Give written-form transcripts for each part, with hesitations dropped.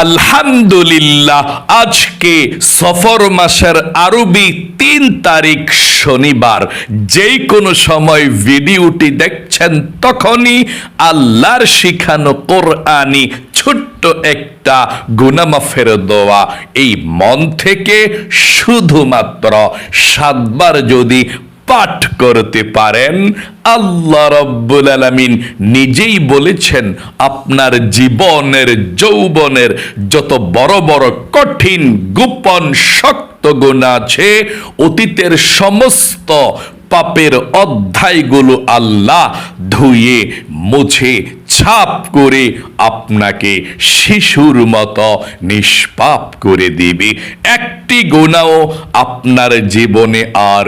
আলহামদুলিল্লাহ, আজকে সফর মাসের আরবি ৩ তারিখ শনিবার। যেই কোনো সময় ভিডিওটি দেখছেন তখনই আল্লাহর শিখানো কোরআনি ছোট্ট একটা গুনাহ মাফের দোয়া এই মন থেকে শুধুমাত্র ৭ বার যদি পাঠ করতে পারেন, আল্লাহ রাব্বুল আলামিন নিজেই বলেছেন আপনার জীবনের যৌবনের যত বড় বড় কঠিন গোপন শক্ত গুনাহ আছে, অতীতের সমস্ত পাপের অধ্যায়গুলো আল্লাহ ধুয়ে মুছে ছাপ করে আপনাকে শিশুর মতো নিষ্পাপ করে দিবে। একটি গুনাহও আপনার জীবনে আর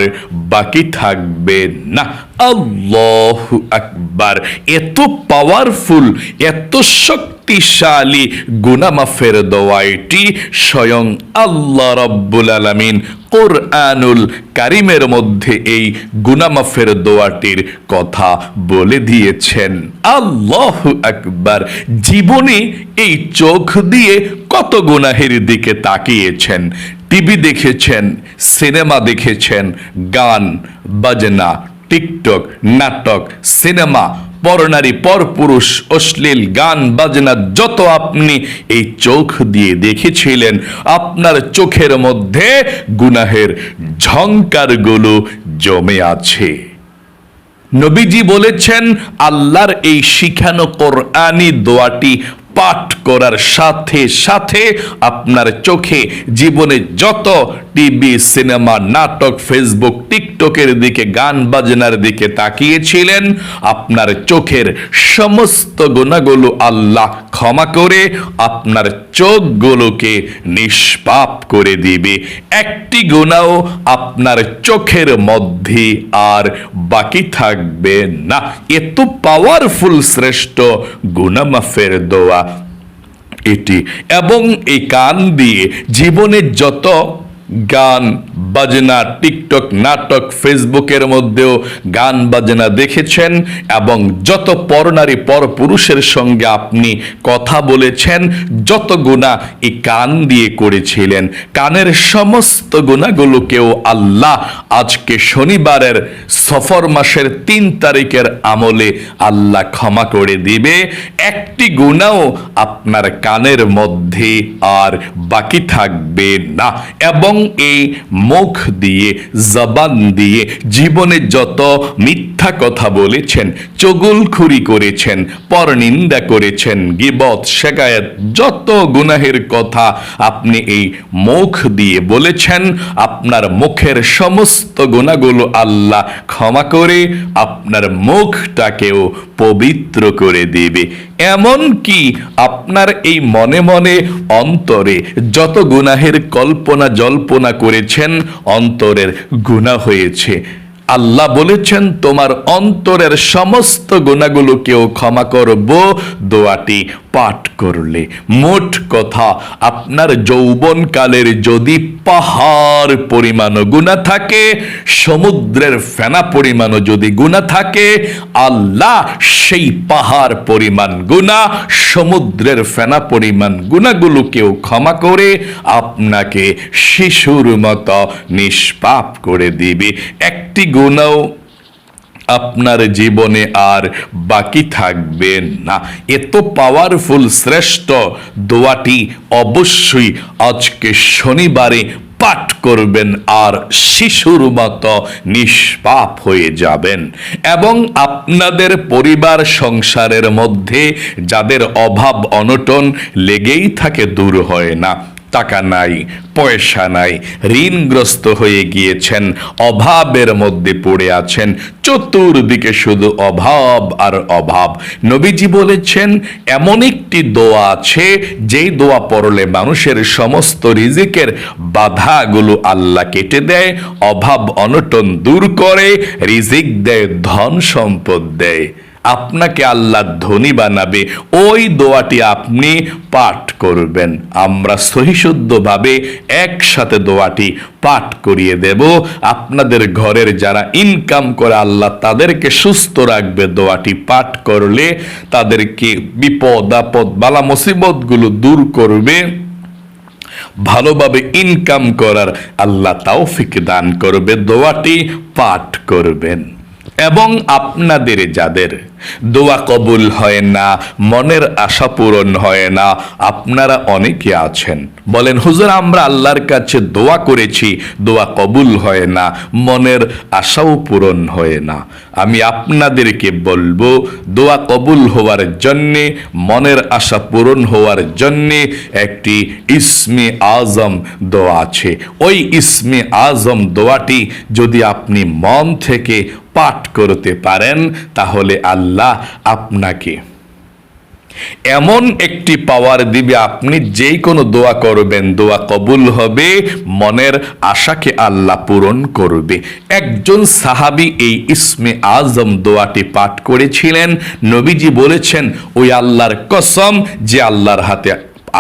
বাকি থাকবে না। আল্লাহু আকবার! এত পাওয়ারফুল, এত শক্তিশালী গুনাহ মাফের দোয়া এটি স্বয়ং আল্লাহ রাব্বুল আলামিন কোরআনুল কারীমের মধ্যে এই গুনাহ মাফের দোয়াটির কথা বলে দিয়েছেন। আল্লাহু আকবার! জীবনে এই চোখ দিয়ে কত গুনাহের দিকে তাকিয়েছেন, টিভি দেখেছেন, সিনেমা দেখেছেন, গান বাজনা, টিকটক, নাটক, সিনেমা, পরনারী পরপুরুষ, অশ্লীল গান বাজনা যত আপনি এই চোখ দিয়ে দেখেছিলেন, আপনার চোখের মধ্যে গুনাহের ঝংকারগুলো জমে আছে। নবীজি বলেছেন আল্লাহর এই শিখানো কোরআনি দোয়াটি পাঠ করার সাথে সাথে আপনার চোখে জীবনে যত টিভি, সিনেমা, নাটক, ফেসবুক, টিকটকের দিকে, গান বাজনার দিকে তাকিয়েছিলেন, আপনার চোখের সমস্ত গুনাহগুলো আল্লাহ ক্ষমা করে আপনার চোখগুলোকে নিষ্পাপ করে দিবে। একটি গুনাহ আপনার চোখের মধ্যে আর বাকি থাকবে না। এত পাওয়ারফুল শ্রেষ্ঠ গুনাহ মাফের দোয়া এটি। এবং এই কান দিয়ে জীবনে যত গান বাজনা, টিকটক, নাটক, ফেসবুকের মধ্যেও গান বাজনা দেখেছেন এবং যত পরনারী পরপুরুষের সঙ্গে আপনি কথা বলেছেন, যত গুনাহ এই কান দিয়ে করেছিলেন, কানের সমস্ত গুনাহগুলোকেও আল্লাহ আজকে শনিবারের সফর মাসের ৩ তারিখের আমলে আল্লাহ ক্ষমা করে দিবে। একটি গুনাহও আপনার কানের মধ্যে আর বাকি থাকবে না। এবং এই মুখ দিয়ে, জবান দিয়ে জীবনে যত মিথ্যা কথা বলেছেন, চুগলখুরি করেছেন, পরনিন্দা করেছেন, গীবত, শিকায়াত, যত গুনাহের কথা আপনি এই মুখ দিয়ে বলেছেন, আপনার মুখের সমস্ত গুনাহগুলো আল্লাহ ক্ষমা করে আপনার মুখটাকেও পবিত্র করে দিবে। এমন কি আপনার এই মনে মনে অন্তরে যত গুনাহের কল্পনা জল্পনা করেছেন, অন্তরের গুনাহ হয়েছে, আল্লাহ বলেছেন তোমার অন্তরের সমস্ত গুনাহগুলোকেও ক্ষমা করব দোয়াটি পাঠ করলে। মোট কথা, আপনার যৌবনকালের যদি পাহাড় পরিমাণও গুনাহ থাকে, সমুদ্রের ফেনা পরিমাণও যদি গুনাহ থাকে, আল্লাহ সেই পাহাড় পরিমাণ গুনাহ, সমুদ্রের ফেনা পরিমাণ গুনাহগুলোকেও ক্ষমা করে আপনাকে শিশুর মতো নিষ্পাপ করে দিবে। একটি গুনাহ আপনার জীবনে আর বাকি থাকবে না। এত পাওয়ারফুল শ্রেষ্ঠ দোয়াটি অবশ্যই আজকে শনিবারে পাঠ করবেন আর শিশুর মতো নিষ্পাপ হয়ে যাবেন। এবং আপনাদের পরিবার সংসারের মধ্যে যাদের অভাব অনটন লেগেই থাকে, দূর হয় না, টাকা নাই, পয়সা নাই, ঋণগ্রস্ত হয়ে গিয়েছেন, অভাবের মধ্যে পড়ে আছেন, চতুর্দিকে শুধু অভাব আর অভাব, নবীজি বলেছেন এমন একটি দোয়া আছে যেই দোয়া পড়লে মানুষের সমস্ত রিজিকের বাধাগুলো আল্লাহ কেটে দেয়, অভাব অনটন দূর করে, রিজিক দেয়, ধন সম্পদ দেয়, আপনাকে আল্লাহ ধনী বানাবে। ওই দোয়াটি আপনি পাঠ করবেন। আমরা সহিশুদ্ধভাবে একসাথে দোয়াটি পাঠ করিয়ে দেব। আপনাদের ঘরের যারা ইনকাম করে আল্লাহ তাদেরকে সুস্থ রাখবে। দোয়াটি পাঠ করলে তাদেরকে বিপদ আপদ বালা মুসিবতগুলো দূর করবে, ভালোভাবে ইনকাম করার আল্লাহ তৌফিক দান করবে। দোয়াটি পাঠ করবেন। এবং আপনাদের যাদের দোয়া কবুল হয় না, মনের আশা পূরণ হয় না, আপনারা অনেকে আছেন বলেন, হুজুর আমরা আল্লাহর কাছে দোয়া করেছি, দোয়া কবুল হয় না, মনের আশাও পূরণ হয় না। আমি আপনাদেরকে বলবো, দোয়া কবুল হওয়ার জন্যে, মনের আশা পূরণ হওয়ার জন্যে একটি ইসমে আজম দোয়া আছে। ওই ইসমে আজম দোয়াটি যদি আপনি মন থেকে পাঠ করতে পারেন, তাহলে আল্লাহ আপনাকে এমন একটি পাওয়ার দিবে, আপনি যেই কোনো দোয়া করবেন দোয়া কবুল হবে, মনের আশাকে আল্লাহ পূরণ করবে। একজন সাহাবী এই ইসমে আজম দোয়াটি পাঠ করেছিলেন। নবীজি বলেছেন, ওই আল্লাহর কসম যে আল্লাহর হাতে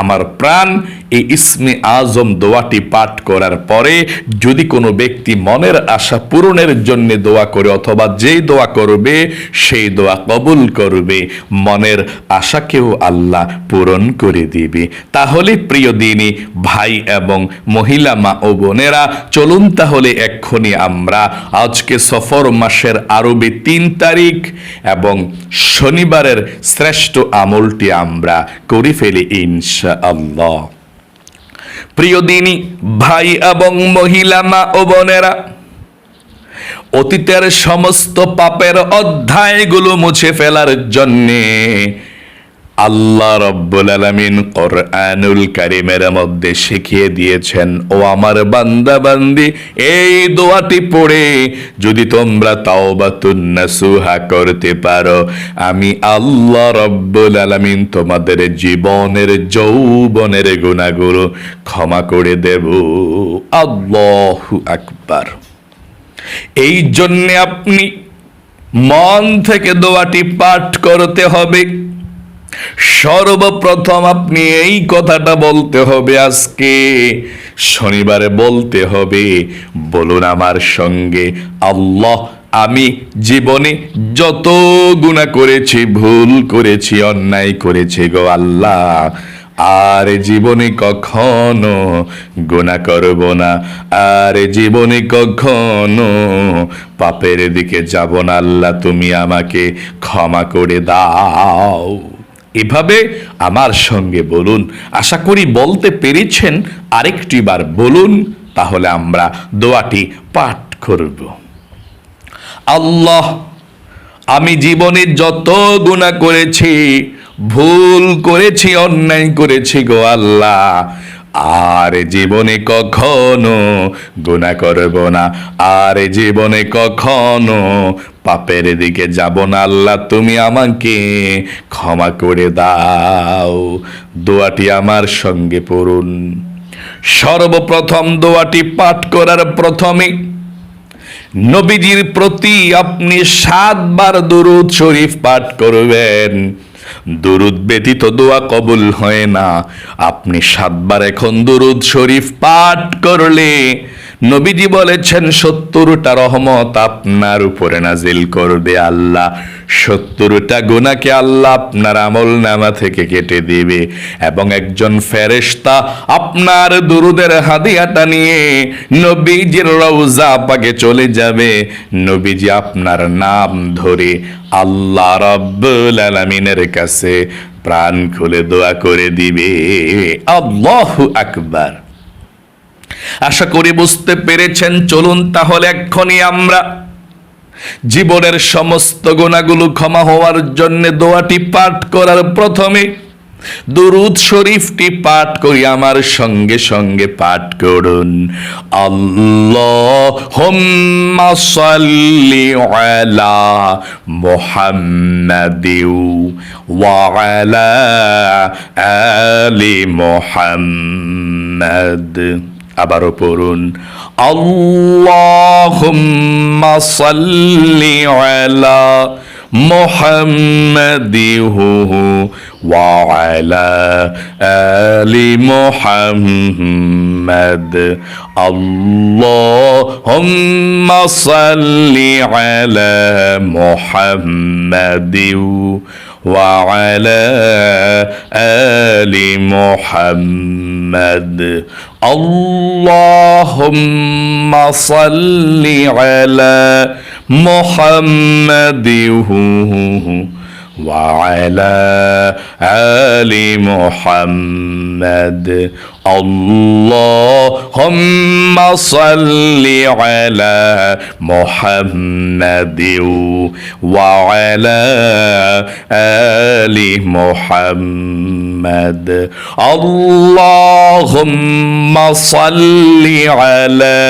আমার প্রাণ, এই ইসমে আজম দোয়াটি পাঠ করার পরে যদি কোনো ব্যক্তি মনের আশা পূরণের জন্য দোয়া করে, অথবা যেই দোয়া করবে সেই দোয়া কবুল করবে, মনের আশাকেও আল্লাহ পূরণ করে দিবে। তাহলে প্রিয় দিনী ভাই এবং মহিলা মা ও বোনেরা, চলুন তাহলে এক্ষুনি আমরা আজকে সফর মাসের আরবি 3 তারিখ এবং শনিবারের শ্রেষ্ঠ আমলটি আমরা করে ফেলি ইনশাআল্লাহ। প্রিয় দিনী ভাই এবং মহিলা মা ও বোনেরা, অতীতের সমস্ত পাপের অধ্যায়গুলো মুছে ফেলার জন্যে আল্লাহ রাব্বুল আলামিন কোরআনুল কারীমের মধ্যে শিখিয়ে দিয়েছেন, ও আমার বান্দা বান্দি, এই দোয়াটি পড়ে যদি তোমরা তাওবাতুন নাসুহা করতে পারো, আমি আল্লাহ রাব্বুল আলামিন তোমাদের জীবনের যৌবনের গুনাহগুলো ক্ষমা করে দেব। আল্লাহু আকবার। এই জন্যে আপনি মন থেকে দোয়াটি পাঠ করতে হবে। সর্বপ্রথম আপনি এই কথাটা বলতে হবে, আজকে শনিবারে বলতে হবে। বলুন আমার সঙ্গে, আল্লাহ আমি জীবনে যত গুনাহ করেছি, ভুল করেছি, অন্যায় করেছি গো আল্লাহ, আর জীবনে কখনো গুনাহ করব না, আর জীবনে কখনো পাপের দিকে যাব না। আল্লাহ তুমি আমাকে ক্ষমা করে দাও। এভাবে আমার সঙ্গে বলুন। আশা করি বলতে পেরেছেন। আরেকটি বার বলুন, তাহলে আমরা দোয়াটি পাঠ করব। আল্লাহ আমি জীবনে যত গুনাহ করেছি, ভুল করেছি, অন্যায় করেছি গো আল্লাহ, আর জীবনে কখনো গুনাহ করব না, আর জীবনে কখনো পাপের দিকে যাব না। আল্লাহ তুমি আমাকে ক্ষমা করে দাও। দোয়াটি আমার সঙ্গে পড়ুন। সর্বপ্রথম দোয়াটি পাঠ করার প্রথমে নবীজির প্রতি আপনি 7 বার দুরূদ শরীফ পাঠ করবেন। দুরূদ ব্যতীত দোয়া কবুল হয় না। আপনি 7 বার এখন দুরূদ শরীফ পাঠ করলে নবীজি বলেছেন 70টা রহমত আপনার উপরে নাজিল করবে আল্লাহ। 70টা গুনাহকে আল্লাহ আপনার আমলনামা থেকে কেটে দিবে, এবং একজন ফেরেশতা আপনার দুরূদের হাদিয়াটা নিয়ে নবীজির রওজা পাকে চলে যাবে। নবীজি আপনার নাম ধরে আল্লাহ রাব্বুল আলামিনের কাছে প্রাণ খুলে দোয়া করে দিবে। আল্লাহু আকবার। আশা করি বুঝতে পেরেছেন। চলুন তাহলে এক্ষুনি আমরা জীবনের সমস্ত গুনাহগুলো ক্ষমা হওয়ার জন্য দোয়াটি পাঠ করার প্রথমে দুরূদ শরীফটি পাঠ করি। আমার সঙ্গে সঙ্গে পাঠ করুন। আল্লাহুম্মা সাল্লি আলা মুহাম্মাদিন ওয়া আলা আলি মুহাম্মাদ। আবারও পড়ুন, আল্লাহুম্মা সাল্লি আলা মুহাম্মাদিহু ওয়া আলা আলি মুহাম্মাদ আল্লাহুম্মা সাল্লি আলা মুহাম্মাদিহু وعلى آل محمد اللهم صل على محمد وعلى آل محمد اللهم صل على محمد وعلى آل محمد اللهم صل على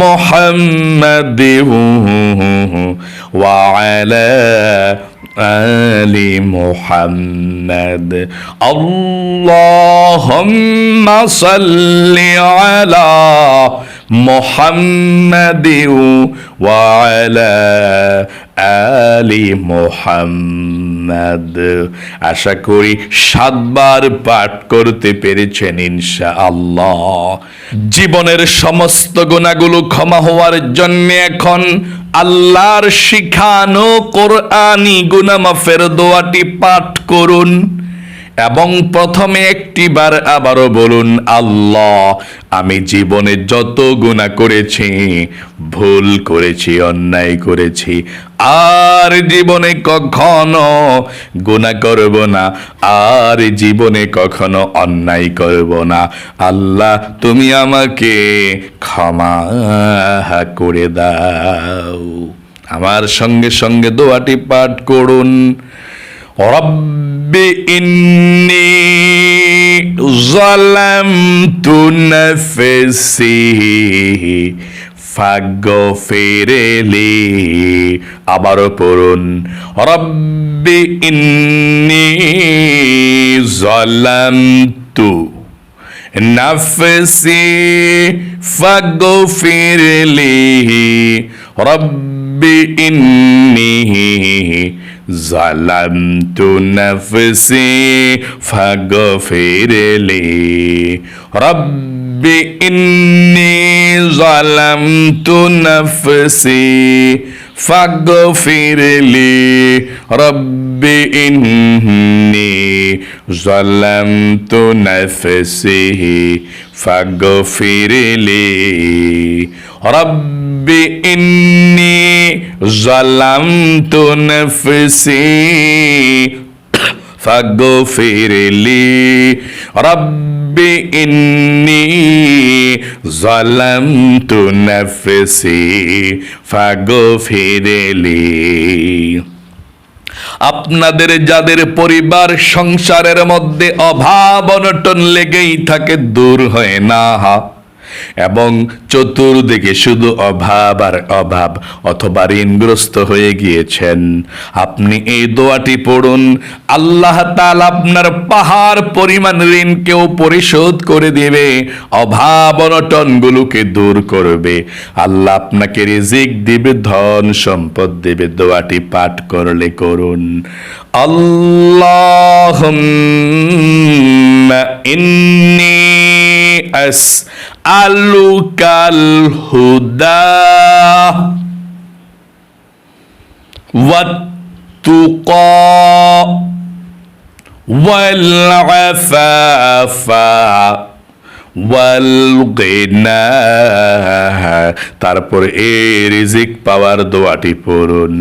محمد وعلى آل محمد اللهم صل على محمد وعلى آل محمد আশা করি 7 বার পাঠ করতে পেরেছেন ইনশাআল্লাহ। জীবনের সমস্ত গুনাহগুলো ক্ষমা হওয়ার জন্য এখন আল্লাহর শিখানো কোরআনি গুনাহ মাফের দোয়াটি পাঠ করুন এবং প্রথমে একটিবার আবারও বলুন, আল্লাহ আমি জীবনে যত গুনাহ করেছি, ভুল করেছি, অন্যায় করেছি, আর জীবনে কখনো গুনাহ করব না, আর জীবনে কখনো অন্যায় করব না। আল্লাহ তুমি আমাকে ক্ষমা করে দাও। আমার সঙ্গে সঙ্গে দোয়াটি পাঠ করুন। রব্বি ইন্নী যালামতু নাফসি ফাগফিরলি। আবারও পড়ুন, রব্বি ইন্নী যালামতু নাফসি ফাগফিরলি। রব্বি ইন্নী যালামতু নাফসি ফাগফিরলি। রব্বি ইন্নী যালামতু নাফসি ফাগফিরলি। রব্বি ইন্নী যালামতু নাফসি ফাগফিরলি। রব্বি ইন্নী যালামতু নাফসি ফাগফিরলি। রব্বি ইন্নী যালামতু নাফসি ফাগফিরলি। আপনাদের যাদের পরিবার সংসারের মধ্যে অভাব অনটন লেগেই থাকে, দূর হয় না, এবং চতুর্দিকে শুধু অভাব আর অভাব, অথবা ঋণগ্রস্ত হয়ে গিয়েছেন, আপনি এই দোয়াটি পড়ুন। আল্লাহ তাআলা আপনার পাহাড় পরিমাণ ঋণকেও পরিশোধ করে দিবে, অভাব অনটনগুলোকে দূর করবে, আল্লাহ আপনাকে রিজিক দিবে, ধন সম্পদ দিবে। দোয়াটি পাঠ করলে করুন, আল্লাহুম্মা ইন্নী আসআলুকাল হুদা ওয়াত-তুকা ওয়াল আফাফা ওয়াল গিনা। তারপর এই রিজিক পাওয়ার দোয়াটি পড়ুন,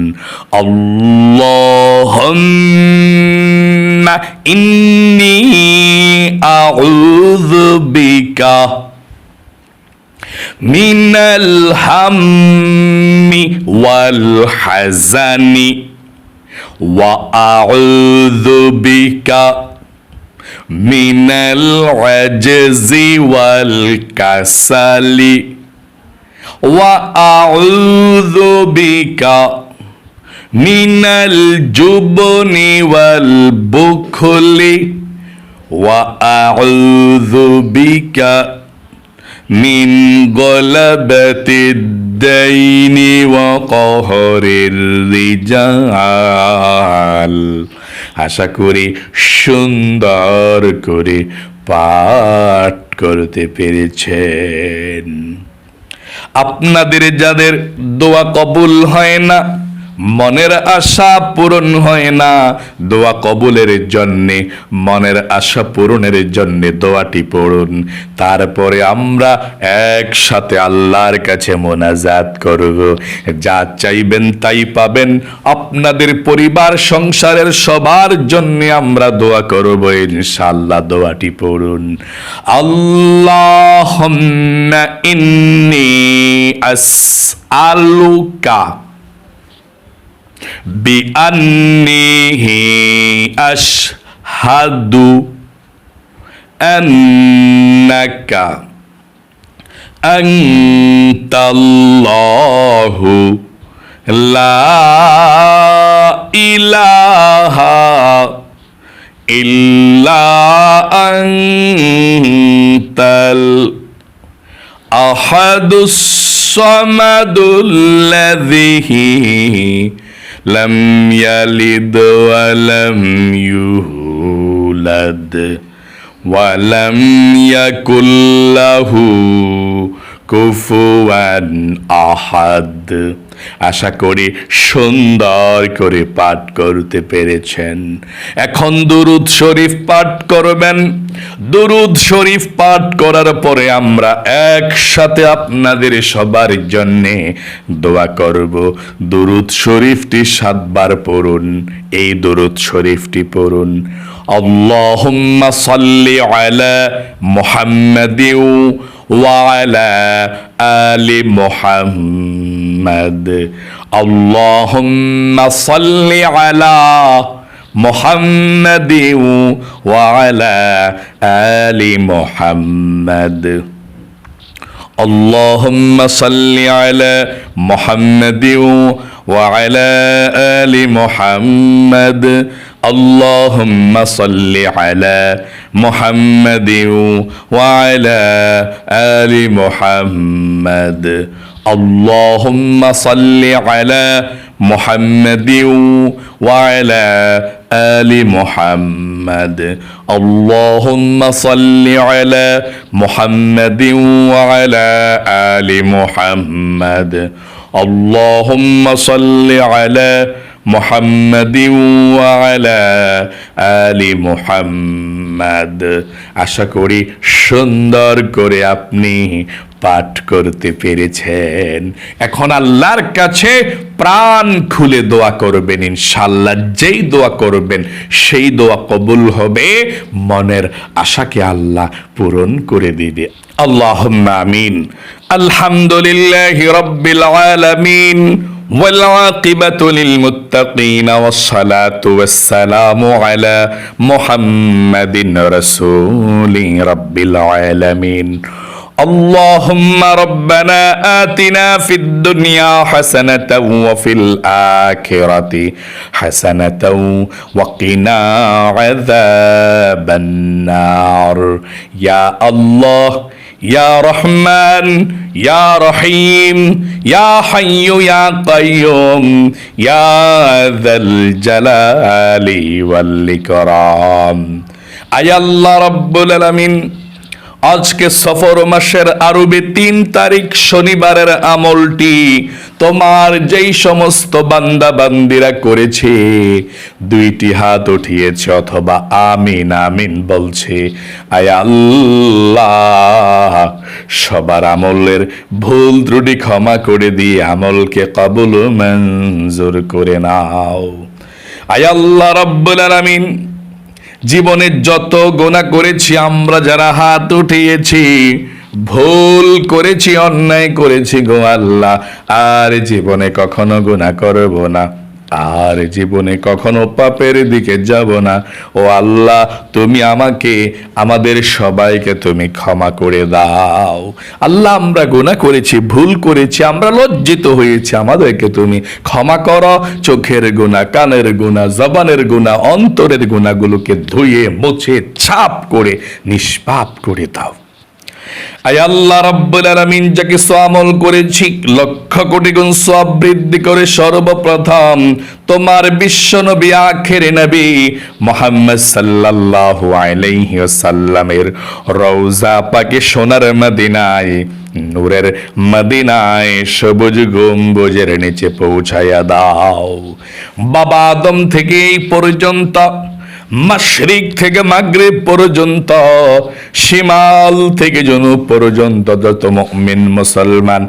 আল্লাহুম্মা ইন্নী আউযু বিকা মিনাল হাম্মি ওয়াল হাযানি ওয়া আউযু বিকা মিনাল আজজি ওয়াল কাসালি ওয়া আউযু বিকা মিনাল জুবনি ওয়াল বুখলি ওয়া আউযু বিকা মিন গলাবাতিদ দাইনি ওয়া কহরির রিজাল। আশা করি সুন্দর করে পাঠ করতে পেরেছেন। আপনাদের যাদের দোয়া কবুল হয় না, মনের আশা পূরণ হয় না, দোয়া কবুলের জন্যে, মনের আশা পূরণের জন্যে দোয়াটি পড়ুন। তারপরে আমরা একসাথে আল্লাহর কাছে মোনাজাত করব। যা চাইবেন তাই পাবেন। আপনাদের পরিবার সংসারের সবার জন্যে আমরা দোয়া করব ইনশাআল্লাহ। দোয়াটি পড়ুন। আল্লাহুম্মা ইন্নী আসআলুকা বিআন্নিহি আশহাদু আন্নাকা আনতাল্লাহু লা ইলাহা ইল্লা আনতাল আহাদুস সামাদুল্লাযী লাম ইয়ালিদ ওয়া লাম ইউলাদ ওয়া লাম ইয়াকুল লাহু কুফুয়ান আহাদ। আশা করি সুন্দর করে পাঠ করতে পেরেছেন। এখন দুরূদ শরীফ পাঠ করবেন। দুরূদ শরীফ পাঠ করার পরে আমরা একসাথে আপনাদের সবার জন্যে দোয়া করব। দুরূদ শরীফটি 7 বার পড়ুন। এই দুরূদ শরীফটি পড়ুন। আল্লাহুম্মা সাল্লি আলা মুহাম্মাদিন ওয়া আলা আলি মুহাম্মাদ। আল্লাহুম্মা সাল্লি আলা মুহাম্মাদিন ওয়া আলা আলি মুহাম্মাদ। আল্লাহুম্মা সাল্লি আলা মুহাম্মাদিন ওয়া আলা আলি মুহাম্মাদ। আল্লাহুম্মা সাল্লি আলা মুহাম্মাদিন ওয়া আলা আলি মুহাম্মাদ। আল্লাহুম্মা সাল্লি আলা মুহাম্মাদিন ওয়া আলা আলি মুহাম্মাদ। আল্লাহুম্মা সাল্লি আলা মুহাম্মাদিন ওয়া আলা আলি মুহাম্মাদ। আল্লাহুম্মা সাল্লি আলা মুহাম্মাদিন ওয়া আলা আলি মুহাম্মাদ। আশা করি সুন্দর করে আপনি পাঠ করতে পেরেছেন। এখন আল্লাহর কাছে প্রাণ খুলে দোয়া করবেন ইনশাআল্লাহ। যেই দোয়া করবেন সেই দোয়া কবুল হবে। মনের আশাকে আল্লাহ পূরণ করে দিবে। আল্লাহুম্মা আমিন। আলহামদুলিল্লাহি রাব্বিল আলামিন والعاقبة للمتقين والصلاة والسلام على محمد رسول رب العالمين. اللهم ربنا آتنا في الدنيا حسنة وفي الآخرة حسنة وقنا عذاب النار. يا الله يا رحمن يا رحيم يا حي يا قيوم يا ذا الجلال والإكرام. আয় আল্লাহ রাব্বুল আলামিন, আজকে সফর মাসের আরবে 3 তারিখ শনিবারের আমলটি তোমার যেই সমস্ত বান্দা বান্দিরা করেছে, 2টি হাত উঠিয়েছে অথবা আমিন আমিন বলছে, আয় আল্লাহ সবার আমলের ভুল ত্রুটি ক্ষমা করে দিয়ে আমলকে কবুল ও মঞ্জুর করে নাও। আয় আল্লাহ রাব্বুল আলামিন, জীবনে যত গুনাহ করেছি আমরা যারা হাত উঠিয়েছি, ভুল করেছি, অন্যায় করেছি গো আল্লাহ, আর জীবনে কখনো গুনাহ করব না, আর জীবনে কখনো পাপের দিকে যাব না। ও আল্লাহ, তুমি আমাকে আমাদের সবাইকে তুমি ক্ষমা করে দাও। আল্লাহ, আমরা গুনাহ করেছি, ভুল করেছি, আমরা লজ্জিত হয়েছি, আমাদেরকে তুমি ক্ষমা করো। চোখের গুনাহ, কানের গুনাহ, জবানের গুনাহ, অন্তরের গুনাহগুলোকে ধুয়ে মুছে ছাপ করে নিষ্পাপ করে দাও। আয় আল্লাহ রাব্বুল আলামিন, যাকে আমল করেছি লক্ষ কোটি গুণ সওয়াব বৃদ্ধি করে সর্বপ্রথম তোমার বিশ্ব নবী আখের নবী মুহাম্মদ সাল্লাল্লাহু আলাইহি ওয়াসাল্লামের রওজা পাকে সোনার মদিনায়, নূরের মদিনায় সবুজ গম্বুজের নিচে পৌঁছায়া দাও। বাবা আদম থেকে এই পর্যন্ত, মাশরিক থেকে মাগরিব পর্যন্ত, শিমাল থেকে জনুব পর্যন্ত যত মুমিন মুসলমান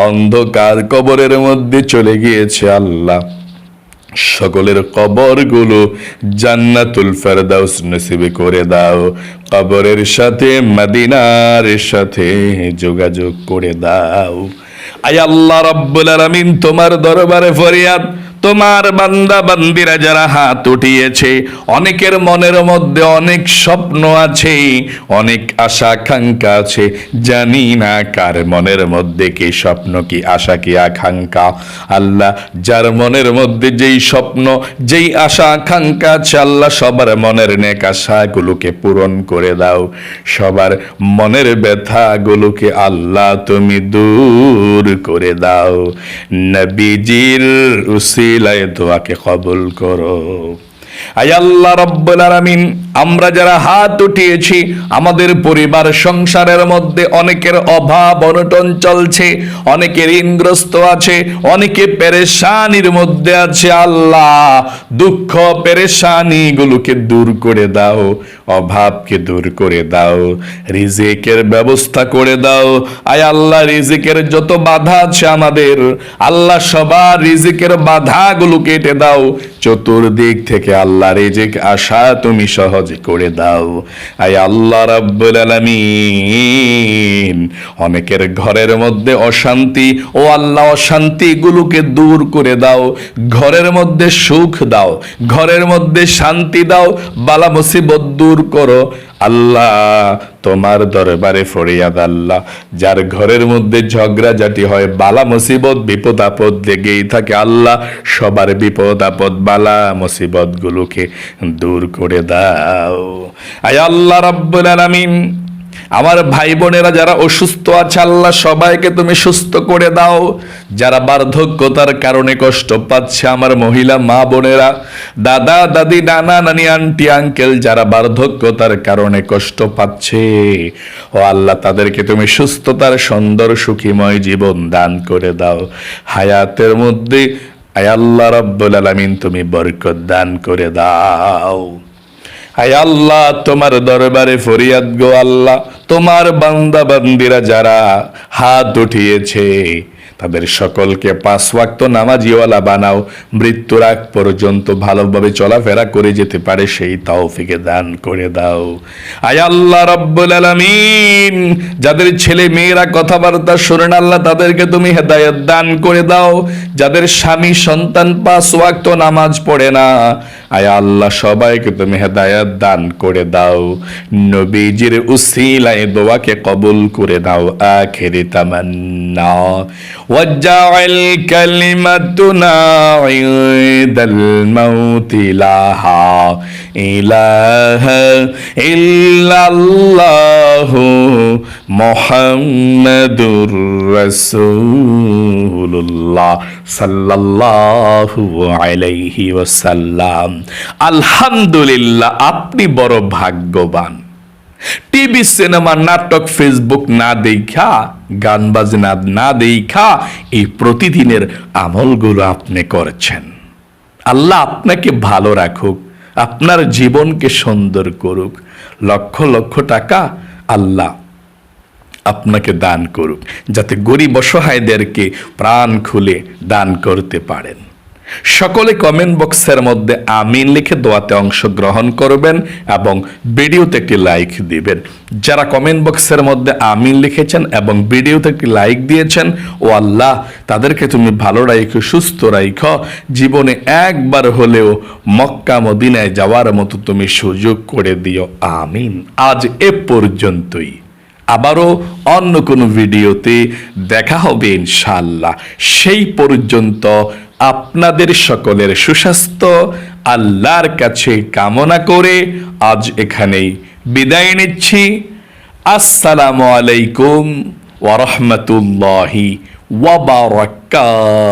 অন্ধকার কবরের মধ্যে চলে গিয়েছে আল্লাহ, সকলের কবরগুলো জান্নাতুল ফেরদাউস নসিব করে দাও। কবরের সাথে মদিনার সাথে যোগাযোগ করে দাও। আয় আল্লাহ রাব্বুল আলামিন, তোমার দরবারে ফরিয়াদ, তোমার বান্দা বান্দিরা যারা হাত উঠিয়েছে, অনেকের মনের মধ্যে অনেক স্বপ্ন আছে, অনেক আশা আকাঙ্ক্ষা আছে, জানি না কার মনের মধ্যে কি স্বপ্ন, কি আশা, কি আকাঙ্ক্ষা। আল্লাহ, যার মনের মধ্যে যেই স্বপ্ন, যেই আশা আকাঙ্ক্ষা আছে, আল্লাহ সবার মনের নেক আশাগুলোকে পূরণ করে দাও। সবার মনের ব্যথাগুলোকে আল্লাহ তুমি দূর করে দাও। নবীজির উসিলায় দোয়াকে কবুল করো। আয় আল্লাহ রাব্বুল আলামিন, আমরা যারা হাত উঠিয়েছি, আমাদের পরিবার সংসারের মধ্যে অনেকের অভাব অনটন চলছে, অনেকে ঋণগ্রস্ত আছে, অনেকে পেরেশানির মধ্যে আছে। আল্লাহ, দুঃখ পেরেশানি গুলোকে দূর করে দাও, অভাবকে দূর করে দাও, রিজিকের ব্যবস্থা করে দাও। আয় আল্লাহ, রিজিকের যত বাধা আছে আমাদের, আল্লাহ সবার রিজিকের বাধাগুলো কেটে দাও। চতুর্দিক থেকে আল্লাহ রিজিক আশা তুমি সহজ করে দাও। আয় আল্লাহ রাব্বুল আলামিন, অনেকের ঘরের মধ্যে অশান্তি, ও আল্লাহ অশান্তি গুলোকে দূর করে দাও। ঘরের মধ্যে সুখ দাও, ঘরের মধ্যে শান্তি দাও, বালা মুসিবত দূর করো। আল্লাহ, তোমার দরবারে ফরিয়াদ, আল্লাহ, যার ঘরের মধ্যে ঝগড়াঝাটি হয়, বালা মুসিবত বিপদ আপদ লেগেই থাকে, আল্লাহ সবার বিপদ আপদ বালা মুসিবত গুলোকে দূর করে দাও। আয় আল্লাহ রাব্বুল আলামিন, আমার ভাই বোনেরা যারা অসুস্থ আছে, আল্লাহ সবাইকে তুমি সুস্থ করে দাও। যারা বার্ধক্যতার কারণে কষ্ট পাচ্ছে, আমার মহিলা মা বোনেরা, দাদা দাদি, নানা নানি, আন্টি আঙ্কেল, যারা বার্ধক্যতার কারণে কষ্ট পাচ্ছে, ও আল্লাহ তাদেরকে তুমি সুস্থতার সুন্দর সুখীময় জীবন দান করে দাও। হায়াতের মধ্যে আয় আল্লাহ রাব্বুল আলামিন তুমি বরকত দান করে দাও। আয় আল্লাহ, তোমার দরবারে ফরিয়াদ গো আল্লাহ, তোমার বান্দা বান্দিরা যারা হাত উঠিয়েছে, তাদের সকলকে 5 ওয়াক্ত নামাজিওয়ালা বানাও। মৃত্যুর আগ পর্যন্ত ভালোভাবে চলাফেরা করে যেতে পারে সেই তৌফিকে দান করে দাও। আয় আল্লাহ রাব্বুল আলামিন, যাদের ছেলে মেয়েরা কথাবার্তা শোনে না, আল্লাহ তাদেরকে তুমি হেদায়েত দান করে দাও। যাদের স্বামী সন্তান 5 ওয়াক্ত নামাজ পড়ে না, আয় আল্লাহ সবাইকে তুমি হেদায়েত দান করে দাও। নবীজির উসিলায় দোয়াকে কবুল করে দাও। আখিরি তামান্না ওয়াজআল কালিমাতুনা ইনদাল মাউতি লাহা ইলাহা ইল্লাল্লাহু মুহাম্মাদুর রাসূলুল্লাহ সাল্লাল্লাহু আলাইহি ওয়াসাল্লাম। আলহামদুলিল্লাহ, আপনি বড় ভাগ্যবান। টিভি সিনেমা নাটক ফেসবুক না দেখা, গান বাজনা না দেখা এই প্রতিদিনের আমলগুলো আপনি করছেন। আল্লাহ আপনাকে ভালো রাখুক, আপনার জীবনকে সুন্দর করুক। লক্ষ লক্ষ টাকা আল্লাহ আপনাকে দান করুক, যাতে গরিব অসহায়দেরকে প্রাণ খুলে দান করতে পারেন। সকলে কমেন্ট বক্সের মধ্যে আমিন লিখে দোয়াতে অংশগ্রহণ করবেন এবং ভিডিওতে একটি লাইক দিবেন। যারা কমেন্ট বক্সের মধ্যে আমিন লিখেছেন এবং ভিডিওতে একটি লাইক দিয়েছেন, ও আল্লাহ তাদেরকে তুমি ভালো রাখো, সুস্থ রাখো, জীবনে একবার হলেও মক্কা মদিনায় যাওয়ার মতো তুমি সুযোগ করে দিও, আমিন। আজ এ পর্যন্তই, আবারও অন্য কোনো ভিডিওতে দেখা হবে ইনশাআল্লাহ। সেই পর্যন্ত আপনাদের সকলের সুস্বাস্থ্য আল্লাহর কাছে কামনা করে আজ এখানেই বিদায় নিচ্ছি। আসসালামু আলাইকুম ওয়া রাহমাতুল্লাহি ওয়া বারাকাতুহু।